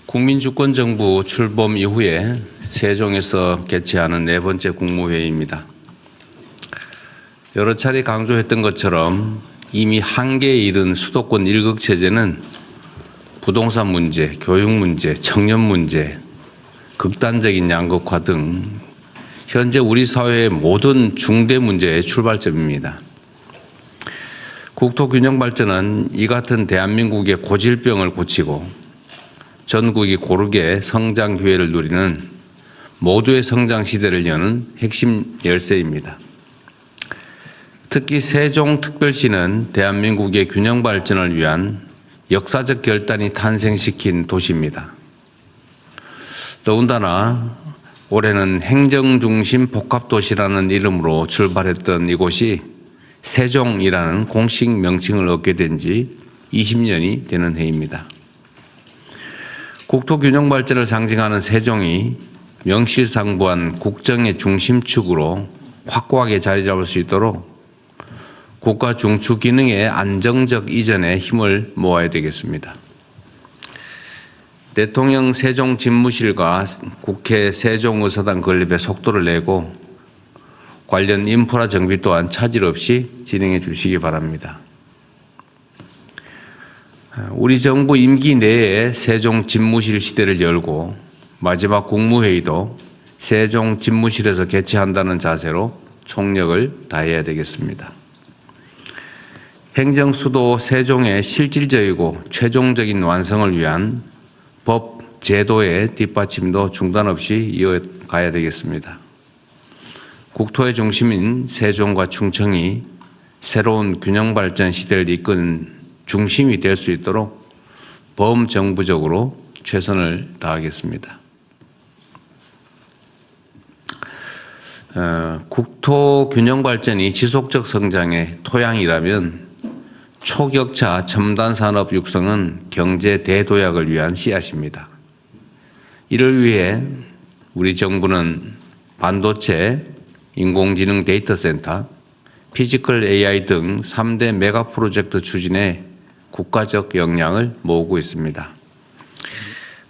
국민주권정부 출범 이후에 세종에서 개최하는 네 번째 국무회의입니다. 여러 차례 강조했던 것처럼 이미 한계에 이른 수도권 일극체제는 부동산 문제, 교육 문제, 청년 문제, 극단적인 양극화 등 현재 우리 사회의 모든 중대 문제의 출발점입니다. 국토균형 발전은 이 같은 대한민국의 고질병을 고치고 전국이 고르게 성장 기회를 누리는 모두의 성장 시대를 여는 핵심 열쇠입니다. 특히 세종특별시는 대한민국의 균형 발전을 위한 역사적 결단이 탄생시킨 도시입니다. 더군다나 올해는 행정중심 복합도시라는 이름으로 출발했던 이곳이 세종이라는 공식 명칭을 얻게 된 지 20년이 되는 해입니다. 국토균형 발전을 상징하는 세종이 명실상부한 국정의 중심축으로 확고하게 자리 잡을 수 있도록 국가 중추 기능의 안정적 이전에 힘을 모아야 되겠습니다. 대통령 세종집무실과 국회 세종의사당 건립에 속도를 내고 관련 인프라 정비 또한 차질 없이 진행해 주시기 바랍니다. 우리 정부 임기 내에 세종집무실 시대를 열고 마지막 국무회의도 세종집무실에서 개최한다는 자세로 총력을 다해야 되겠습니다. 행정수도 세종의 실질적이고 최종적인 완성을 위한 법, 제도의 뒷받침도 중단 없이 이어가야 되겠습니다. 국토의 중심인 세종과 충청이 새로운 균형 발전 시대를 이끄는 중심이 될 수 있도록 범정부적으로 최선을 다하겠습니다. 국토 균형 발전이 지속적 성장의 토양이라면 초격차 첨단 산업 육성은 경제 대도약을 위한 씨앗입니다. 이를 위해 우리 정부는 반도체, 인공지능 데이터 센터, 피지컬 AI 등 3대 메가 프로젝트 추진에 국가적 역량을 모으고 있습니다.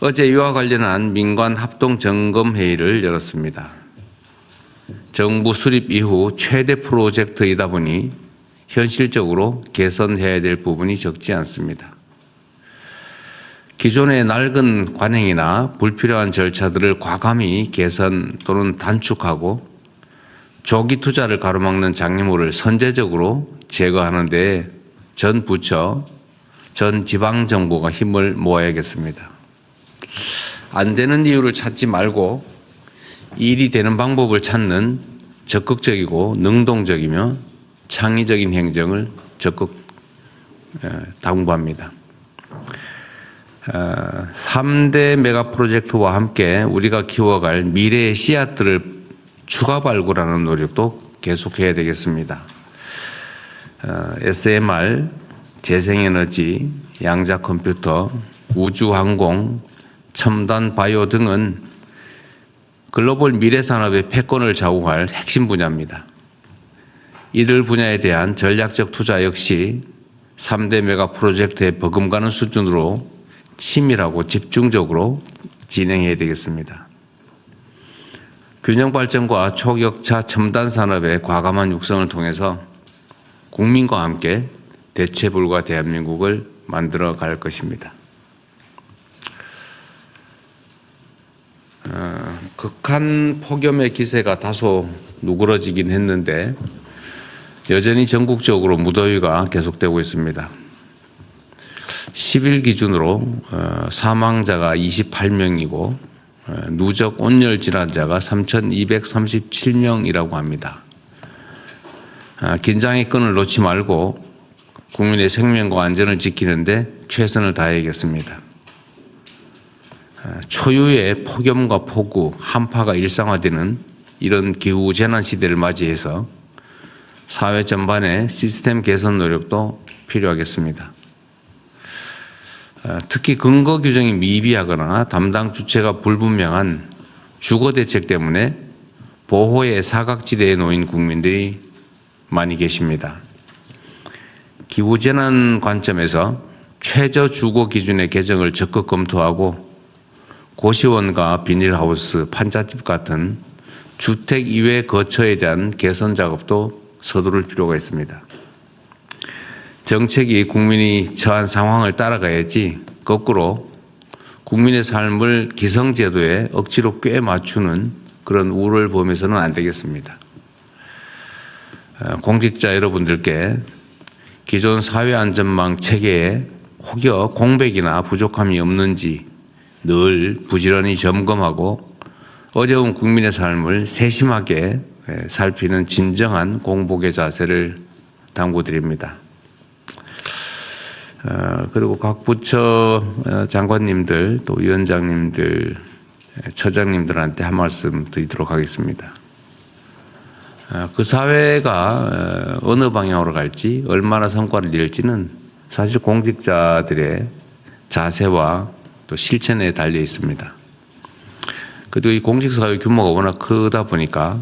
어제 이와 관련한 민관 합동 점검 회의를 열었습니다. 정부 수립 이후 최대 프로젝트이다 보니 현실적으로 개선해야 될 부분이 적지 않습니다. 기존의 낡은 관행이나 불필요한 절차들을 과감히 개선 또는 단축하고 조기 투자를 가로막는 장애물을 선제적으로 제거하는 데 전 부처, 전 지방정부가 힘을 모아야겠습니다. 안 되는 이유를 찾지 말고 일이 되는 방법을 찾는 적극적이고 능동적이며 창의적인 행정을 적극 당부합니다. 3대 메가 프로젝트와 함께 우리가 키워갈 미래의 씨앗들을 추가 발굴하는 노력도 계속해야 되겠습니다. SMR, 재생에너지, 양자 컴퓨터, 우주항공, 첨단 바이오 등은 글로벌 미래 산업의 패권을 좌우할 핵심 분야입니다. 이들 분야에 대한 전략적 투자 역시 3대 메가 프로젝트에 버금가는 수준으로 치밀하고 집중적으로 진행해야 되겠습니다. 균형 발전과 초격차 첨단 산업의 과감한 육성을 통해서 국민과 함께 대체 불가 대한민국을 만들어 갈 것입니다. 극한 폭염의 기세가 다소 누그러지긴 했는데 여전히 전국적으로 무더위가 계속되고 있습니다. 10일 기준으로 사망자가 28명이고 누적 온열 질환자가 3,237명이라고 합니다. 긴장의 끈을 놓지 말고 국민의 생명과 안전을 지키는데 최선을 다해야겠습니다. 초유의 폭염과 폭우, 한파가 일상화되는 이런 기후 재난 시대를 맞이해서 사회 전반의 시스템 개선 노력도 필요하겠습니다. 특히 근거 규정이 미비하거나 담당 주체가 불분명한 주거 대책 때문에 보호의 사각지대에 놓인 국민들이 많이 계십니다. 기후재난 관점에서 최저 주거 기준의 개정을 적극 검토하고 고시원과 비닐하우스, 판잣집 같은 주택 이외 거처에 대한 개선 작업도 서두를 필요가 있습니다. 정책이 국민이 처한 상황을 따라가야지 거꾸로 국민의 삶을 기성제도에 억지로 꽤 맞추는 그런 우를 보면서는 안 되겠습니다. 공직자 여러분들께 기존 사회안전망 체계에 혹여 공백이나 부족함이 없는지 늘 부지런히 점검하고 어려운 국민의 삶을 세심하게 살피는 진정한 공복의 자세를 당부드립니다. 그리고 각 부처 장관님들 또 위원장님들 처장님들한테 한 말씀 드리도록 하겠습니다. 그 사회가 어느 방향으로 갈지 얼마나 성과를 낼지는 사실 공직자들의 자세와 또 실천에 달려 있습니다. 그리고 이 공직사회 규모가 워낙 크다 보니까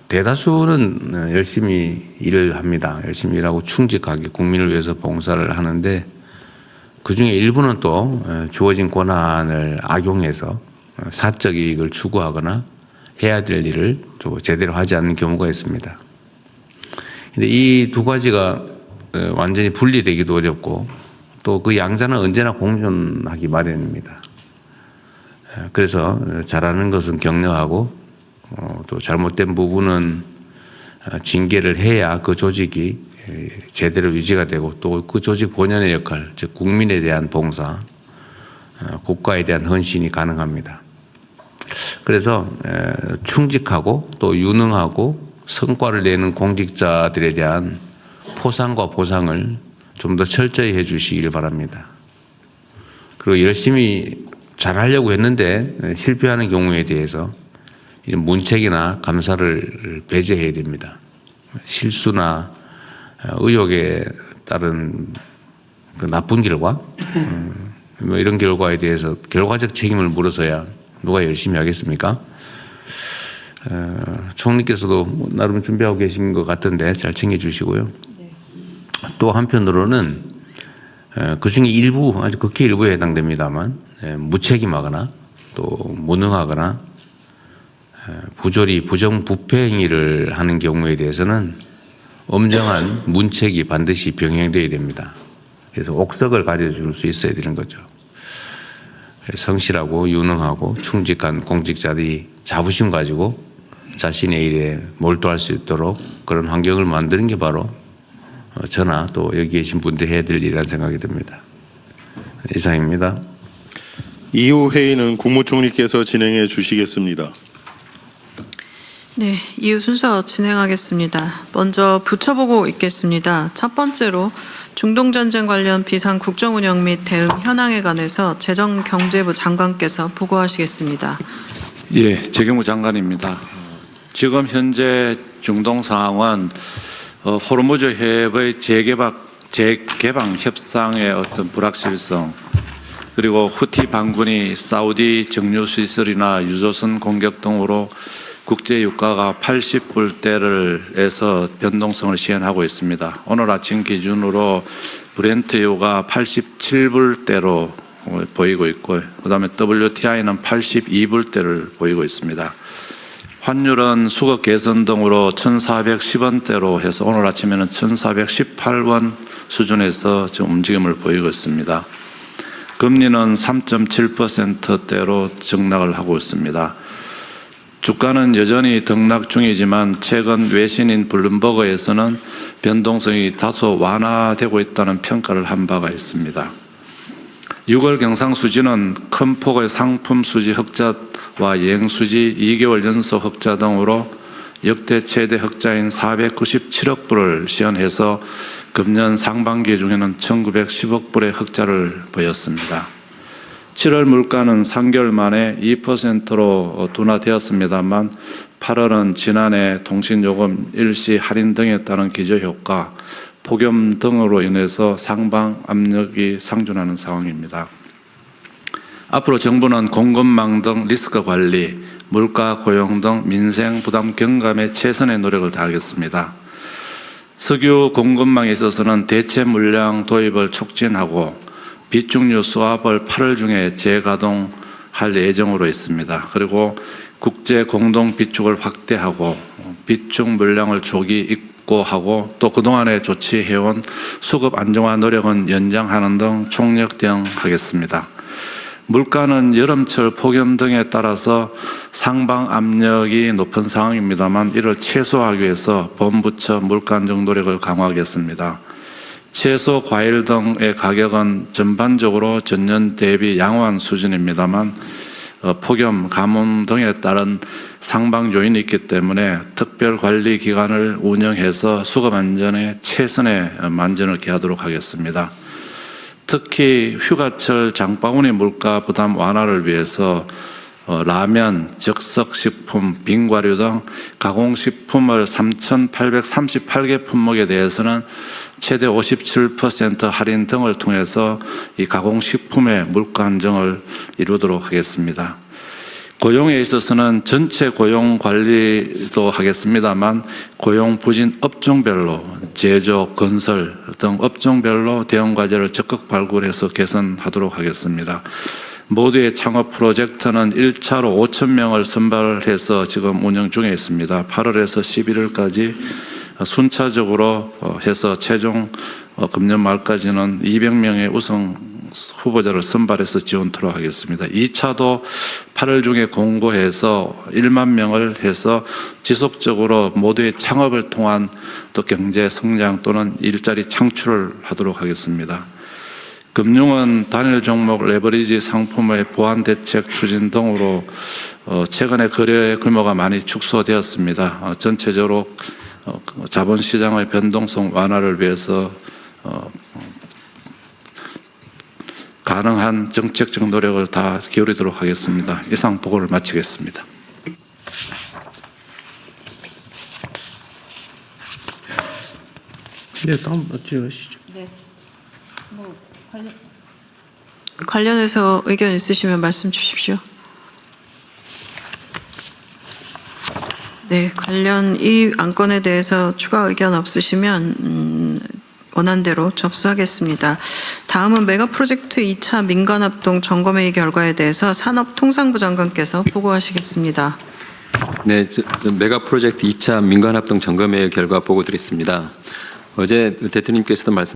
대다수는 열심히 일을 합니다. 열심히 일하고 충직하게 국민을 위해서 봉사를 하는데 그중에 일부는 또 주어진 권한을 악용해서 사적 이익을 추구하거나 해야 될 일을 또 제대로 하지 않는 경우가 있습니다. 근데 이 두 가지가 완전히 분리되기도 어렵고 또 그 양자는 언제나 공존하기 마련입니다. 그래서 잘하는 것은 격려하고 또 잘못된 부분은 징계를 해야 그 조직이 제대로 유지가 되고 또 그 조직 본연의 역할, 즉 국민에 대한 봉사, 국가에 대한 헌신이 가능합니다. 그래서 충직하고 또 유능하고 성과를 내는 공직자들에 대한 포상과 보상을 좀 더 철저히 해 주시길 바랍니다. 그리고 열심히 잘하려고 했는데 실패하는 경우에 대해서 이런 문책이나 감사를 배제해야 됩니다. 실수나 의혹에 따른 그 나쁜 결과, 뭐 이런 결과에 대해서 결과적 책임을 물어서야 누가 열심히 하겠습니까? 총리께서도 나름 준비하고 계신 것 같은데 잘 챙겨주시고요. 또 한편으로는 그 중에 일부, 아주 극히 일부에 해당됩니다만 무책임하거나 또 무능하거나 부조리, 부정부패 행위를 하는 경우에 대해서는 엄정한 문책이 반드시 병행되어야 됩니다. 그래서 옥석을 가려줄 수 있어야 되는 거죠. 성실하고 유능하고 충직한 공직자들이 자부심 가지고 자신의 일에 몰두할 수 있도록 그런 환경을 만드는 게 바로 저나 또 여기 계신 분들이 해야 될 일이라는 생각이 듭니다. 이상입니다. 이후 회의는 국무총리께서 진행해 주시겠습니다. 네, 이후 순서 진행하겠습니다. 먼저 부처보고 있겠습니다. 첫 번째로 중동전쟁 관련 비상 국정운영 및 대응 현황에 관해서 재정경제부 장관께서 보고하시겠습니다. 예, 재경부 장관입니다. 지금 현재 중동 상황은 호르무즈 해협의 재개방 협상의 어떤 불확실성, 그리고 후티 반군이 사우디 정유 시설이나 유조선 공격 등으로 국제 유가가 80불대를에서 변동성을 시현하고 있습니다. 오늘 아침 기준으로 브렌트유가 87불대로 보이고 있고, 그다음에 WTI는 82불대를 보이고 있습니다. 환율은 수급 개선 등으로 1,410원대로 해서 오늘 아침에는 1,418원 수준에서 지금 움직임을 보이고 있습니다. 금리는 3.7%대로 증락을 하고 있습니다. 주가는 여전히 등락 중이지만 최근 외신인 블룸버그에서는 변동성이 다소 완화되고 있다는 평가를 한 바가 있습니다. 6월 경상수지는 큰 폭의 상품 수지 흑자와 여행수지 2개월 연속 흑자 등으로 역대 최대 흑자인 497억 불을 시현해서 금년 상반기 중에는 1910억 불의 흑자를 보였습니다. 7월 물가는 3개월 만에 2%로 둔화되었습니다만 8월은 지난해 통신요금 일시 할인 등에 따른 기저효과, 폭염 등으로 인해서 상방 압력이 상존하는 상황입니다. 앞으로 정부는 공급망 등 리스크 관리, 물가, 고용 등 민생 부담 경감에 최선의 노력을 다하겠습니다. 석유 공급망에 있어서는 대체 물량 도입을 촉진하고 비축유 수압을 8월 중에 재가동하는 할 예정으로 있습니다. 그리고 국제 공동 비축을 확대하고 비축 물량을 조기 입고하고 또 그동안에 조치해온 수급 안정화 노력은 연장하는 등 총력 대응하겠습니다. 물가는 여름철 폭염 등에 따라서 상방 압력이 높은 상황입니다만 이를 최소화하기 위해서 범부처 물가 안정 노력을 강화하겠습니다. 채소, 과일 등의 가격은 전반적으로 전년 대비 양호한 수준입니다만 폭염, 가뭄 등에 따른 상방 요인이 있기 때문에 특별 관리 기관을 운영해서 수급 안전에 최선의 만전을 기하도록 하겠습니다. 특히 휴가철 장바구니 물가 부담 완화를 위해서 라면, 적석식품, 빙과류 등 가공식품을 3,838개 품목에 대해서는 최대 57% 할인 등을 통해서 이 가공식품의 물가 안정을 이루도록 하겠습니다. 고용에 있어서는 전체 고용 관리도 하겠습니다만 고용 부진 업종별로 제조, 건설 등 업종별로 대응 과제를 적극 발굴해서 개선하도록 하겠습니다. 모두의 창업 프로젝트는 1차로 5,000명을 선발해서 지금 운영 중에 있습니다. 8월에서 11월까지 순차적으로 해서 최종 금년 말까지는 200명의 우선 후보자를 선발해서 지원토록 하겠습니다. 2차도 8월 중에 공고해서 1만 명을 해서 지속적으로 모두의 창업을 통한 또 경제 성장 또는 일자리 창출을 하도록 하겠습니다. 금융은 단일 종목 레버리지 상품의 보완 대책 추진 등으로 최근에 거래 규모가 많이 축소되었습니다. 전체적으로 자본시장의 변동성 완화를 위해서 가능한 정책적 노력을 다 기울이도록 하겠습니다. 이상 보고를 마치겠습니다. 네, 다음 질의하시죠. 네. 관련해서 의견 있으시면 말씀 주십시오. 네, 관련 이 안건에 대해서 추가 의견 없으시면 원안대로 접수하겠습니다. 다음은 메가 프로젝트 2차 민간합동 점검회의 결과에 대해서 산업통상부 장관께서 보고하시겠습니다. 네, 메가 프로젝트 2차 민간합동 점검회의 결과 보고 드리겠습니다. 어제 대통령께서도 말씀